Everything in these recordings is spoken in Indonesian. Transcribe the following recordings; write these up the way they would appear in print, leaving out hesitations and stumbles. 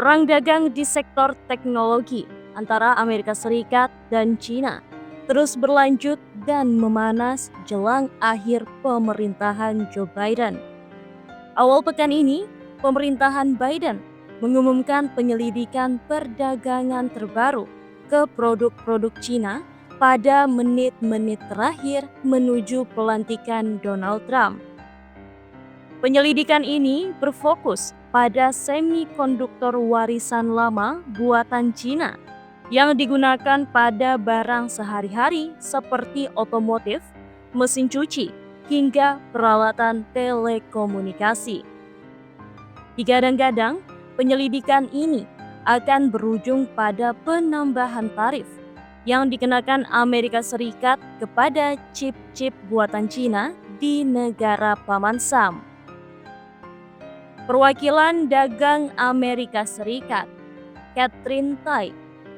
Perang dagang di sektor teknologi antara Amerika Serikat dan China terus berlanjut dan memanas jelang akhir pemerintahan Joe Biden. Awal pekan ini, pemerintahan Biden mengumumkan penyelidikan perdagangan terbaru ke produk-produk China pada menit-menit terakhir menuju pelantikan Donald Trump. Penyelidikan ini berfokus pada semikonduktor warisan lama buatan China yang digunakan pada barang sehari-hari seperti otomotif, mesin cuci, hingga peralatan telekomunikasi. Digadang-gadang, penyelidikan ini akan berujung pada penambahan tarif yang dikenakan Amerika Serikat kepada chip-chip buatan China di negara Paman Sam. Perwakilan Dagang Amerika Serikat, Katherine Tai,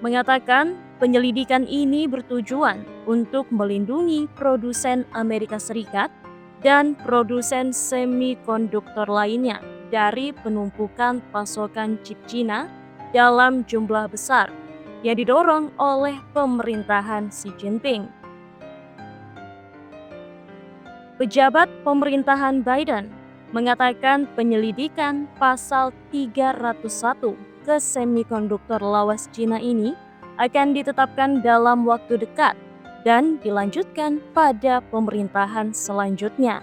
mengatakan penyelidikan ini bertujuan untuk melindungi produsen Amerika Serikat dan produsen semikonduktor lainnya dari penumpukan pasokan chip Cina dalam jumlah besar yang didorong oleh pemerintahan Xi Jinping. Pejabat pemerintahan Biden mengatakan penyelidikan pasal 301 ke semikonduktor lawas Cina ini akan ditetapkan dalam waktu dekat dan dilanjutkan pada pemerintahan selanjutnya.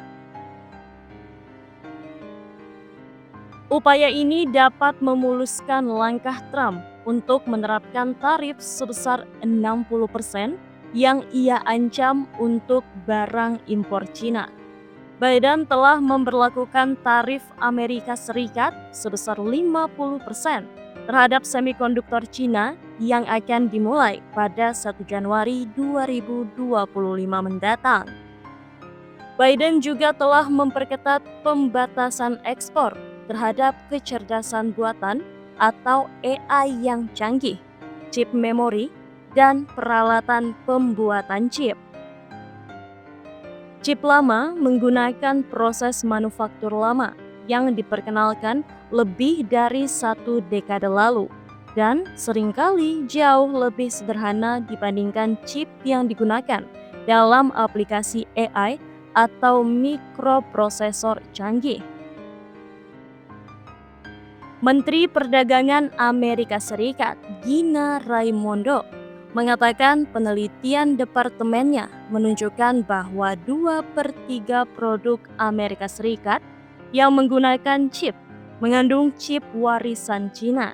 Upaya ini dapat memuluskan langkah Trump untuk menerapkan tarif sebesar 60% yang ia ancam untuk barang impor Cina. Biden telah memberlakukan tarif Amerika Serikat sebesar 50% terhadap semikonduktor Cina yang akan dimulai pada 1 Januari 2025 mendatang. Biden juga telah memperketat pembatasan ekspor terhadap kecerdasan buatan atau AI yang canggih, chip memori, dan peralatan pembuatan chip. Chip lama menggunakan proses manufaktur lama yang diperkenalkan lebih dari 1 dekade lalu dan seringkali jauh lebih sederhana dibandingkan chip yang digunakan dalam aplikasi AI atau mikroprosesor canggih. Menteri Perdagangan Amerika Serikat, Gina Raimondo, mengatakan penelitian departemennya menunjukkan bahwa 2/3 produk Amerika Serikat yang menggunakan chip mengandung chip warisan Cina.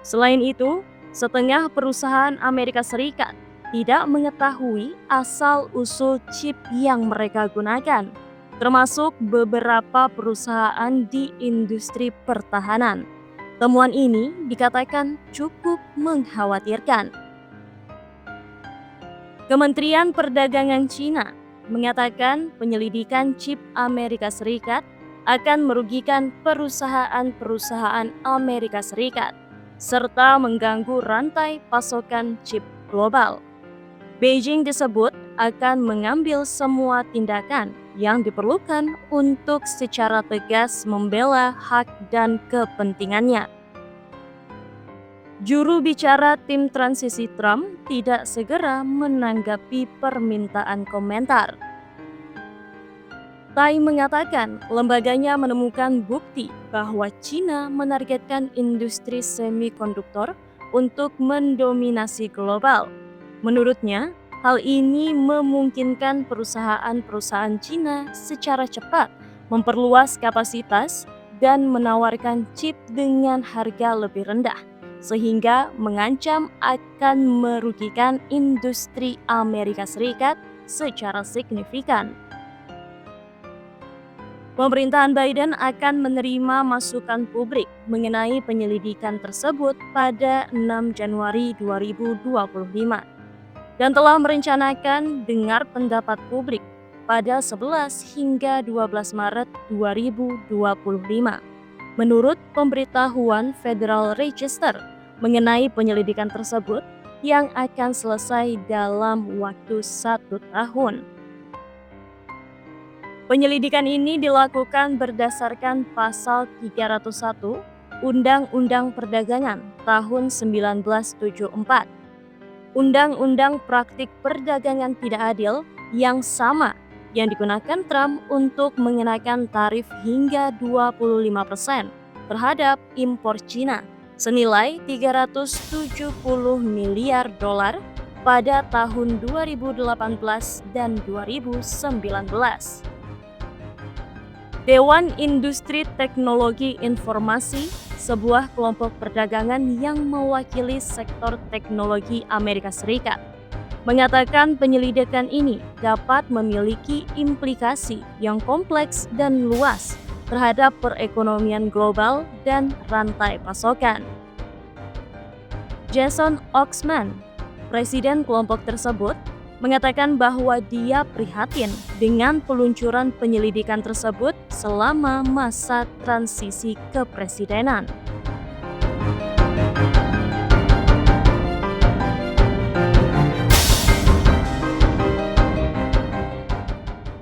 Selain itu, setengah perusahaan Amerika Serikat tidak mengetahui asal-usul chip yang mereka gunakan, termasuk beberapa perusahaan di industri pertahanan. Temuan ini dikatakan cukup mengkhawatirkan. Kementerian Perdagangan Cina mengatakan penyelidikan chip Amerika Serikat akan merugikan perusahaan-perusahaan Amerika Serikat serta mengganggu rantai pasokan chip global. Beijing disebut akan mengambil semua tindakan yang diperlukan untuk secara tegas membela hak dan kepentingannya. Juru bicara tim transisi Trump tidak segera menanggapi permintaan komentar. Tai mengatakan lembaganya menemukan bukti bahwa China menargetkan industri semikonduktor untuk mendominasi global. Menurutnya, hal ini memungkinkan perusahaan-perusahaan China secara cepat memperluas kapasitas dan menawarkan chip dengan harga lebih rendah, sehingga mengancam akan merugikan industri Amerika Serikat secara signifikan. Pemerintahan Biden akan menerima masukan publik mengenai penyelidikan tersebut pada 6 Januari 2025 dan telah merencanakan dengar pendapat publik pada 11 hingga 12 Maret 2025. Menurut pemberitahuan Federal Register mengenai penyelidikan tersebut yang akan selesai dalam waktu 1 tahun. Penyelidikan ini dilakukan berdasarkan pasal 301 Undang-Undang Perdagangan tahun 1974, Undang-Undang Praktik Perdagangan Tidak Adil yang sama yang digunakan Trump untuk mengenakan tarif hingga 25% terhadap impor Cina senilai 370 miliar dolar pada tahun 2018 dan 2019. Dewan Industri Teknologi Informasi, sebuah kelompok perdagangan yang mewakili sektor teknologi Amerika Serikat, mengatakan penyelidikan ini dapat memiliki implikasi yang kompleks dan luas terhadap perekonomian global dan rantai pasokan. Jason Oxman, presiden kelompok tersebut, mengatakan bahwa dia prihatin dengan peluncuran penyelidikan tersebut selama masa transisi kepresidenan.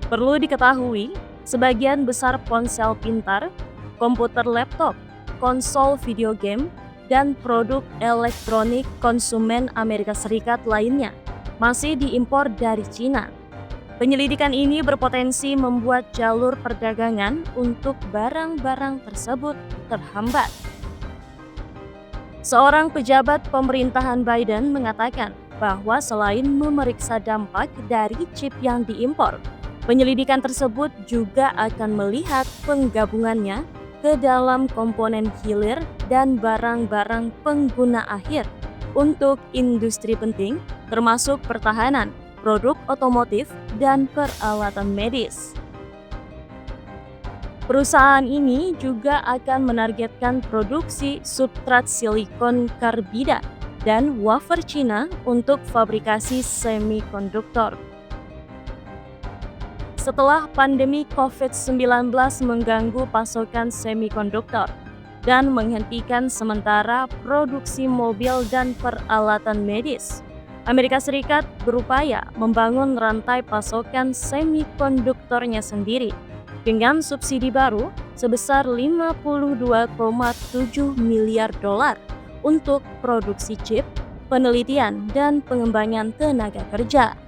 Perlu diketahui, sebagian besar ponsel pintar, komputer laptop, konsol video game, dan produk elektronik konsumen Amerika Serikat lainnya masih diimpor dari Cina. Penyelidikan ini berpotensi membuat jalur perdagangan untuk barang-barang tersebut terhambat. Seorang pejabat pemerintahan Biden mengatakan bahwa selain memeriksa dampak dari chip yang diimpor, penyelidikan tersebut juga akan melihat penggabungannya ke dalam komponen hilir dan barang-barang pengguna akhir untuk industri penting, termasuk pertahanan, produk otomotif, dan peralatan medis. Perusahaan ini juga akan menargetkan produksi substrat silikon karbida dan wafer Cina untuk fabrikasi semikonduktor. Setelah pandemi COVID-19 mengganggu pasokan semikonduktor dan menghentikan sementara produksi mobil dan peralatan medis, Amerika Serikat berupaya membangun rantai pasokan semikonduktornya sendiri dengan subsidi baru sebesar 52,7 miliar dolar untuk produksi chip, penelitian, dan pengembangan tenaga kerja.